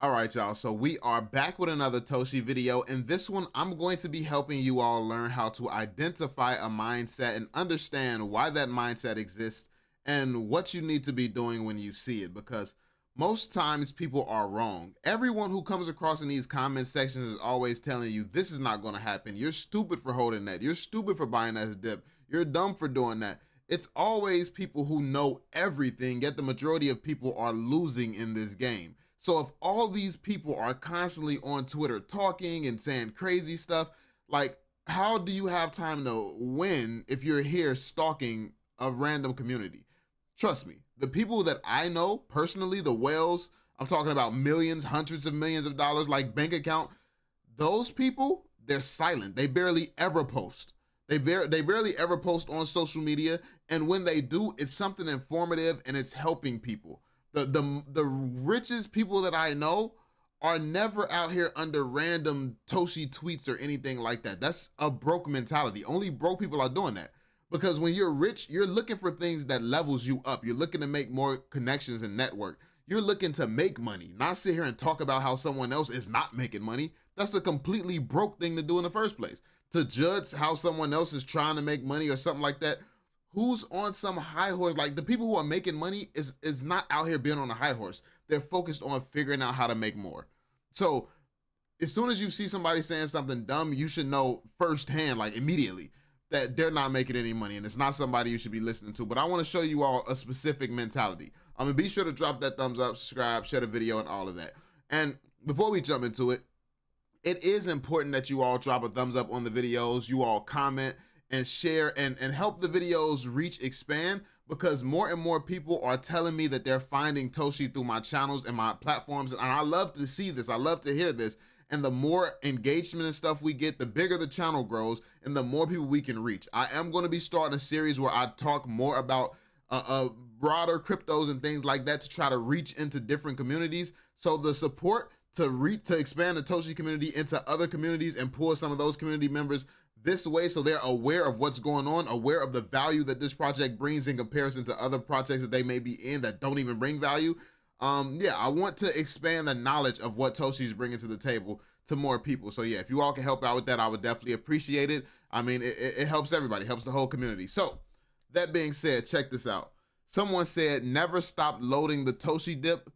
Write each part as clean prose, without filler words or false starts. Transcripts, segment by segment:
All right, y'all. So we are back with another Toshi video. In this one, I'm going to be helping you all learn how to identify a mindset and understand why that mindset exists and what you need to be doing when you see it, because most times people are wrong. Everyone who comes across in these comment sections is always telling you this is not going to happen. You're stupid for holding that. You're stupid for buying that dip. You're dumb for doing that. It's always people who know everything, yet the majority of people are losing in this game. So if all these people are constantly on Twitter talking and saying crazy stuff, like, how do you have time to win if you're here stalking a random community? Trust me, the people that I know personally, the whales, I'm talking about millions, hundreds of millions of dollars, like bank account, those people, they're silent. They barely ever post. They barely ever post on social media, and when they do, it's something informative and it's helping people. The richest people that I know are never out here under random Toshi tweets or anything like that. That's a broke mentality. Only broke people are doing that. Because when you're rich, you're looking for things that levels you up. You're looking to make more connections and network. You're looking to make money, not sit here and talk about how someone else is not making money. That's a completely broke thing to do in the first place. To judge how someone else is trying to make money or something like that. Who's on some high horse? Like, the people who are making money is not out here being on a high horse. They're focused on figuring out how to make more. So as soon as you see somebody saying something dumb, you should know firsthand, like immediately, that they're not making any money and it's not somebody you should be listening to. But I want to show you all a specific mentality. I'm gonna be sure to drop that thumbs up, subscribe, share the video, and all of that. And before we jump into it, it is important that you all drop a thumbs up on the videos, you all comment and share and help the videos reach, expand, because more and more people are telling me that they're finding Toshi through my channels and my platforms. And I love to see this. I love to hear this. And the more engagement and stuff we get, the bigger the channel grows and the more people we can reach. I am going to be starting a series where I talk more about broader cryptos and things like that to try to reach into different communities. So the support to expand the Toshi community into other communities and pull some of those community members this way so they're aware of what's going on, aware of the value that this project brings in comparison to other projects that they may be in that don't even bring value. Yeah, I want to expand the knowledge of what Toshi is bringing to the table to more people. So yeah, if you all can help out with that, I would definitely appreciate it. I mean, it helps everybody, helps the whole community. So that being said, check this out. Someone said, never stop loading the Toshi dip,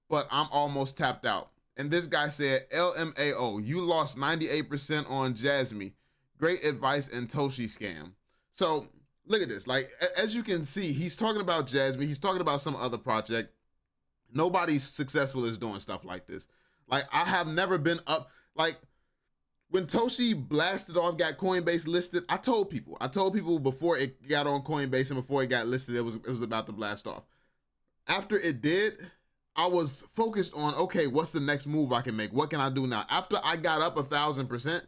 but I'm almost tapped out. And this guy said, LMAO, you lost 98% on Jasmine. Great advice and Toshi scam. So look at this. Like, as you can see, he's talking about Jasmine. He's talking about some other project. Nobody's successful is doing stuff like this. Like, I have never been up. Like, when Toshi blasted off, got Coinbase listed, I told people before it got on Coinbase and before it got listed, it was about to blast off. After it did, I was focused on, okay, what's the next move I can make? What can I do now? After I got up 1,000%,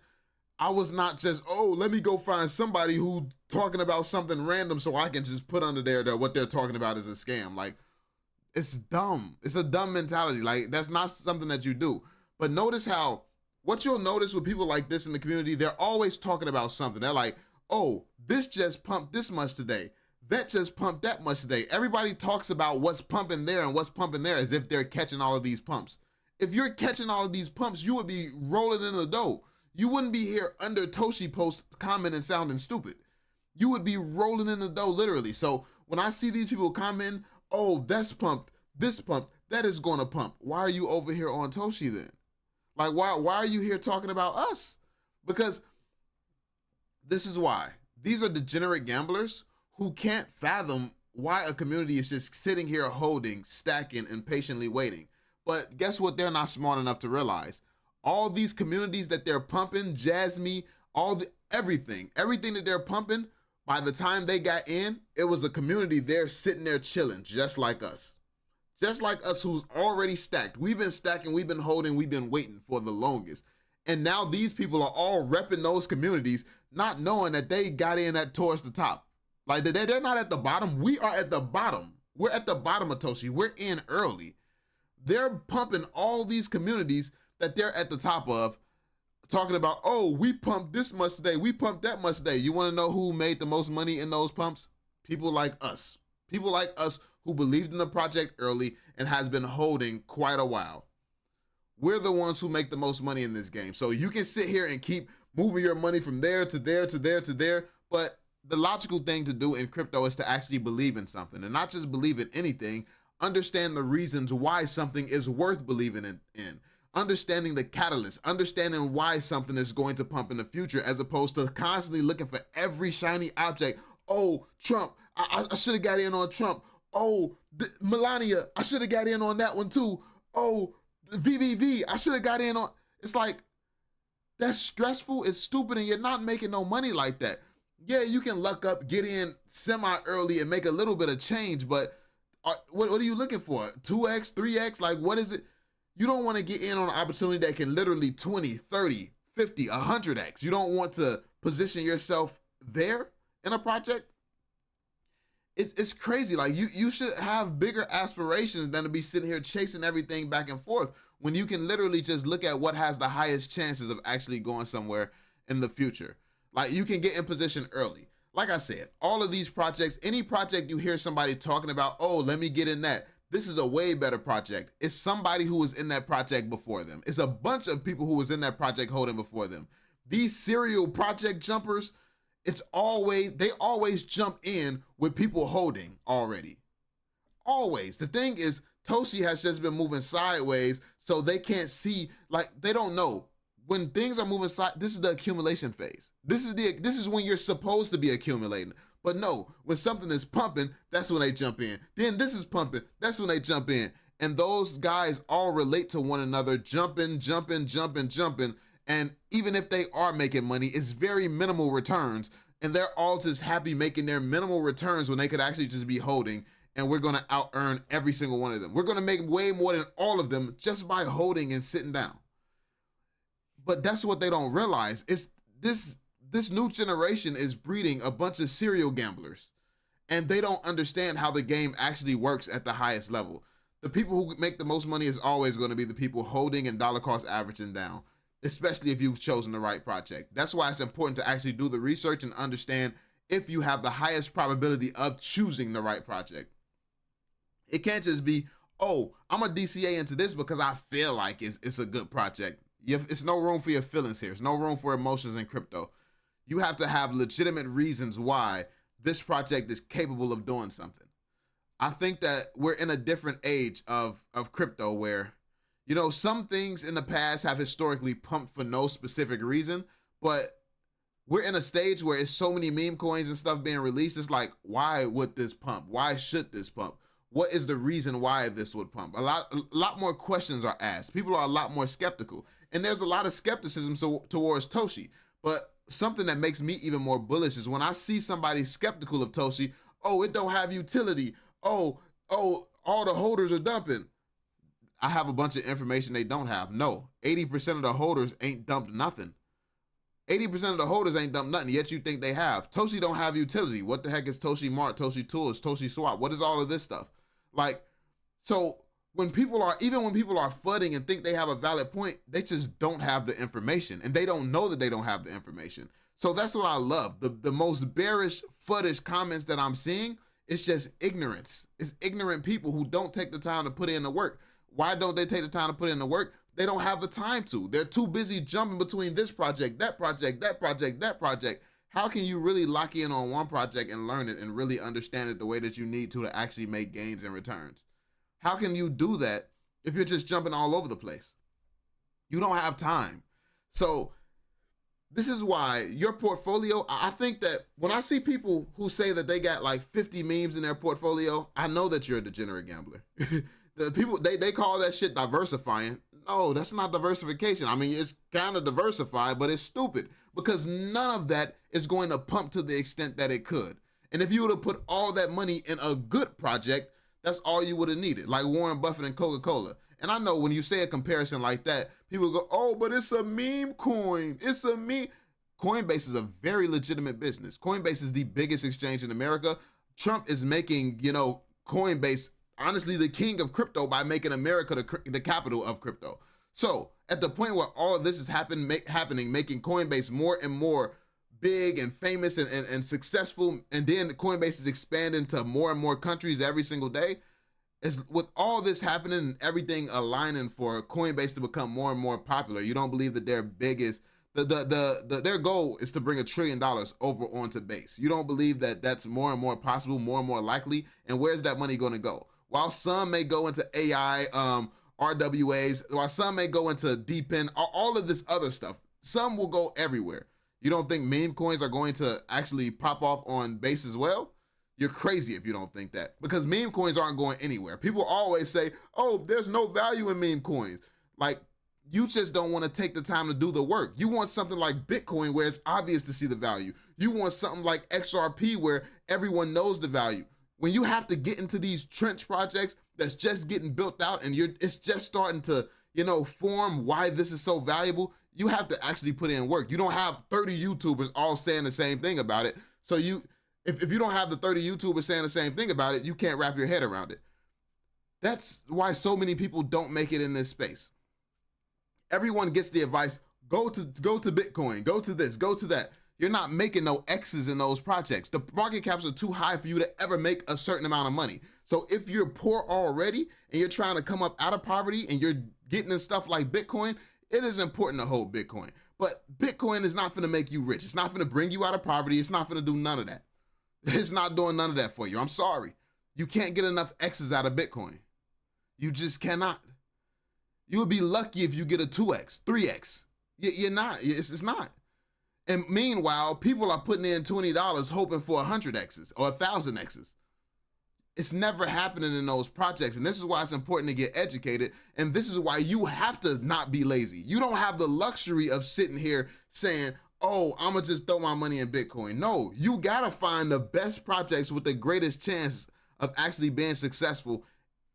I was not just, oh, let me go find somebody who talking about something random so I can just put under there that what they're talking about is a scam. Like, it's dumb. It's a dumb mentality. Like, that's not something that you do. But notice how, what you'll notice with people like this in the community, they're always talking about something. They're like, oh, this just pumped this much today. That just pumped that much today. Everybody talks about what's pumping there and what's pumping there as if they're catching all of these pumps. If you're catching all of these pumps, you would be rolling in the dough. You wouldn't be here under Toshi post commenting sounding stupid. You would be rolling in the dough literally. So when I see these people commenting, oh, that's pumped, this pumped, that is going to pump. Why are you over here on Toshi then? Like, why are you here talking about us? Because this is why. These are degenerate gamblers who can't fathom why a community is just sitting here holding, stacking, and patiently waiting. But guess what? They're not smart enough to realize. All these communities that they're pumping, Jasmine, everything that they're pumping, by the time they got in, it was a community there sitting there chilling, just like us. Just like us who's already stacked. We've been stacking, we've been holding, we've been waiting for the longest. And now these people are all repping those communities, not knowing that they got in at towards the top. Like, they're not at the bottom. We are at the bottom. We're at the bottom of Toshi. We're in early. They're pumping all these communities that they're at the top of, talking about, oh, we pumped this much today, we pumped that much today. You want to know who made the most money in those pumps? People like us. People like us who believed in the project early and has been holding quite a while. We're the ones who make the most money in this game. So you can sit here and keep moving your money from there to there to there to there, but the logical thing to do in crypto is to actually believe in something, and not just believe in anything. Understand the reasons why something is worth believing in. Understanding the catalyst, understanding why something is going to pump in the future, as opposed to constantly looking for every shiny object. Oh, Trump, I should have got in on Trump. Oh, Melania, I should have got in on that one too. Oh, VVV, I should have got in on. It's like, that's stressful, it's stupid, and you're not making no money like that. Yeah, you can luck up, get in semi-early and make a little bit of change, but what are you looking for? 2x, 3x? Like, what is it? You don't want to get in on an opportunity that can literally 20, 30, 50, 100x. You don't want to position yourself there in a project. It's crazy. Like, you should have bigger aspirations than to be sitting here chasing everything back and forth, when you can literally just look at what has the highest chances of actually going somewhere in the future. Like, you can get in position early. Like I said, all of these projects, any project you hear somebody talking about, oh, let me get in that, this is a way better project. It's somebody who was in that project before them. It's a bunch of people who was in that project holding before them. These serial project jumpers, they always jump in with people holding already. Always. The thing is, Toshi has just been moving sideways, so they can't see, like, they don't know. When things are moving side, this is the accumulation phase. This is when you're supposed to be accumulating. But no, when something is pumping, that's when they jump in. Then this is pumping, that's when they jump in. And those guys all relate to one another, jumping. And even if they are making money, it's very minimal returns. And they're all just happy making their minimal returns when they could actually just be holding. And we're gonna out earn every single one of them. We're gonna make way more than all of them just by holding and sitting down. But that's what they don't realize. It's this new generation is breeding a bunch of serial gamblers, and they don't understand how the game actually works at the highest level. The people who make the most money is always going to be the people holding and dollar cost averaging down, especially if you've chosen the right project. That's why it's important to actually do the research and understand if you have the highest probability of choosing the right project. It can't just be, oh, I'm a DCA into this because I feel like it's a good project. It's no room for your feelings here. It's no room for emotions in crypto. You have to have legitimate reasons why this project is capable of doing something. I think that we're in a different age of crypto where, you know, some things in the past have historically pumped for no specific reason, but we're in a stage where it's so many meme coins and stuff being released. It's like, why would this pump? Why should this pump? What is the reason why this would pump? A lot more questions are asked. People are a lot more skeptical. And there's a lot of skepticism towards Toshi. But something that makes me even more bullish is when I see somebody skeptical of Toshi. Oh, it don't have utility. Oh, all the holders are dumping. I have a bunch of information they don't have. No, 80% of the holders ain't dumped nothing. 80% of the holders ain't dumped nothing, yet you think they have. Toshi don't have utility. What the heck is Toshi Mart, Toshi Tools, Toshi Swap? What is all of this stuff? Like, so when people are fudding and think they have a valid point, they just don't have the information, and they don't know that they don't have the information. So that's what I love. The most bearish, fuddish comments that I'm seeing, it's just ignorance. It's ignorant people who don't take the time to put in the work. Why don't they take the time to put in the work? They don't have the time to. They're too busy jumping between this project, that project, that project, that project. How can you really lock in on one project and learn it and really understand it the way that you need to actually make gains and returns? How can you do that if you're just jumping all over the place? You don't have time. So this is why your portfolio, I think that when I see people who say that they got like 50 memes in their portfolio, I know that you're a degenerate gambler. The people, they call that shit diversifying. No, that's not diversification. I mean, it's kind of diversified, but it's stupid because none of that is going to pump to the extent that it could. And if you would have put all that money in a good project, that's all you would have needed, like Warren Buffett and Coca-Cola. And I know when you say a comparison like that, people go, oh, but it's a meme coin. It's a meme. Coinbase is a very legitimate business. Coinbase is the biggest exchange in America. Trump is making, Coinbase honestly the king of crypto by making America the capital of crypto. So at the point where all of this is happening, making Coinbase more and more big and famous and successful, and then Coinbase is expanding to more and more countries every single day, Is with all this happening and everything aligning for Coinbase to become more and more popular, you don't believe that their biggest their goal is to bring $1 trillion over onto base. You don't believe that that's more and more possible, more and more likely. And where's that money going to go? While some may go into AI, RWAs, while some may go into DeepIn, all of this other stuff, some will go everywhere. You don't think meme coins are going to actually pop off on base as well? You're crazy if you don't think that, because meme coins aren't going anywhere. People always say, oh, there's no value in meme coins. Like, you just don't want to take the time to do the work. You want something like Bitcoin where it's obvious to see the value. You want something like XRP where everyone knows the value. When you have to get into these trench projects that's just getting built out and it's just starting to, form why this is so valuable, you have to actually put in work. You don't have 30 YouTubers all saying the same thing about it. So if you don't have the 30 YouTubers saying the same thing about it, you can't wrap your head around it. That's why so many people don't make it in this space. Everyone gets the advice, go to Bitcoin, go to this, go to that. You're not making no X's in those projects. The market caps are too high for you to ever make a certain amount of money. So if you're poor already and you're trying to come up out of poverty and you're getting in stuff like Bitcoin, it is important to hold Bitcoin. But Bitcoin is not going to make you rich. It's not going to bring you out of poverty. It's not going to do none of that. It's not doing none of that for you. I'm sorry. You can't get enough X's out of Bitcoin. You just cannot. You would be lucky if you get a 2X, 3X. You're not. It's not. And meanwhile, people are putting in $20 hoping for 100 X's or 1,000 X's. It's never happening in those projects. And this is why it's important to get educated. And this is why you have to not be lazy. You don't have the luxury of sitting here saying, oh, I'm going to just throw my money in Bitcoin. No, you got to find the best projects with the greatest chance of actually being successful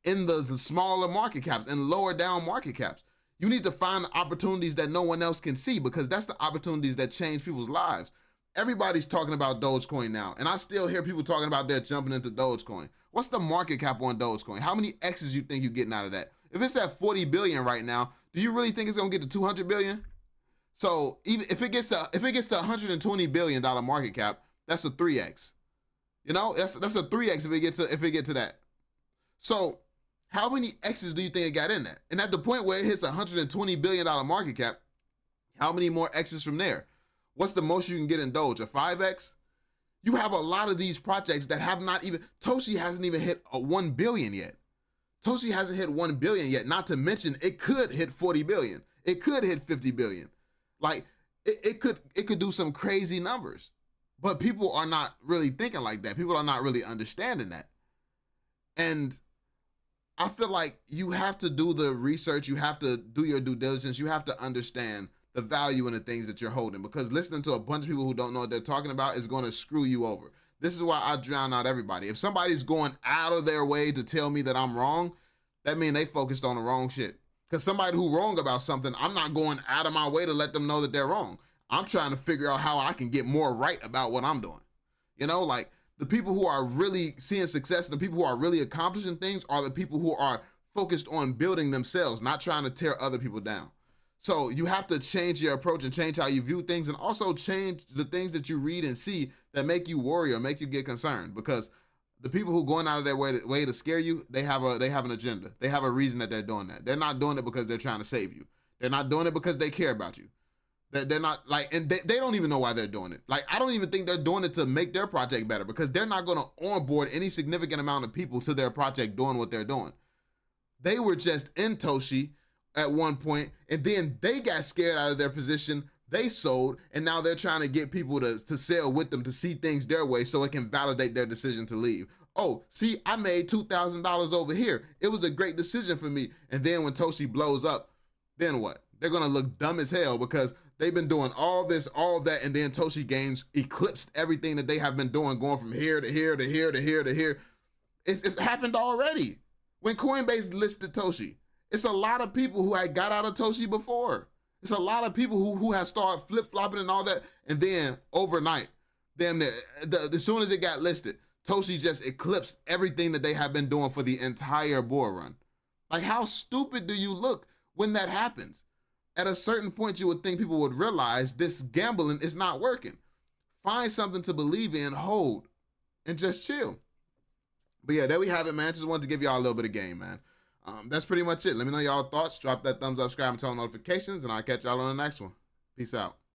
in the smaller market caps and lower down market caps. You need to find the opportunities that no one else can see, because that's the opportunities that change people's lives. Everybody's talking about Dogecoin now, and I still hear people talking about they're jumping into Dogecoin. What's the market cap on Dogecoin? How many X's you think you're getting out of that? If it's at 40 billion right now, do you really think it's gonna get to 200 billion? So even if it gets to $120 billion market cap, that's a 3X. That's a 3X if it get to that. So how many X's do you think it got in that? And at the point where it hits $120 billion market cap, how many more X's from there? What's the most you can get in Doge? A 5X? You have a lot of these projects that have not even, Toshi hasn't even hit a 1 billion yet. Toshi hasn't hit 1 billion yet, not to mention it could hit 40 billion. It could hit 50 billion. Like it could do some crazy numbers, but people are not really thinking like that. People are not really understanding that. And I feel like you have to do the research. You have to do your due diligence. You have to understand the value in the things that you're holding, because listening to a bunch of people who don't know what they're talking about is going to screw you over. This is why I drown out everybody. If somebody's going out of their way to tell me that I'm wrong, that means they focused on the wrong shit. Because somebody who's wrong about something, I'm not going out of my way to let them know that they're wrong. I'm trying to figure out how I can get more right about what I'm doing. Like the people who are really seeing success and the people who are really accomplishing things are the people who are focused on building themselves, not trying to tear other people down. So you have to change your approach and change how you view things, and also change the things that you read and see that make you worry or make you get concerned. Because the people who are going out of their way to scare you, they have an agenda. They have a reason that they're doing that. They're not doing it because they're trying to save you. They're not doing it because they care about you. They're not like, and they don't even know why they're doing it. Like, I don't even think they're doing it to make their project better, because they're not going to onboard any significant amount of people to their project doing what they're doing. They were just in Toshi at one point, and then they got scared out of their position. They sold, and now they're trying to get people to sell with them, to see things their way so it can validate their decision to leave. Oh, see, I made $2,000 over here. It was a great decision for me. And then when Toshi blows up, then what? They're going to look dumb as hell, because they've been doing all this, all that, and then Toshi gains eclipsed everything that they have been doing, going from here to here to here to here to here. It's happened already. When Coinbase listed Toshi, it's a lot of people who had got out of Toshi before. It's a lot of people who had started flip-flopping and all that, and then overnight, as soon as it got listed, Toshi just eclipsed everything that they have been doing for the entire bull run. Like, how stupid do you look when that happens? At a certain point, you would think people would realize this gambling is not working. Find something to believe in, hold, and just chill. But yeah, there we have it, man. Just wanted to give y'all a little bit of game, man. That's pretty much it. Let me know y'all thoughts. Drop that thumbs up, subscribe, and turn on notifications, and I'll catch y'all on the next one. Peace out.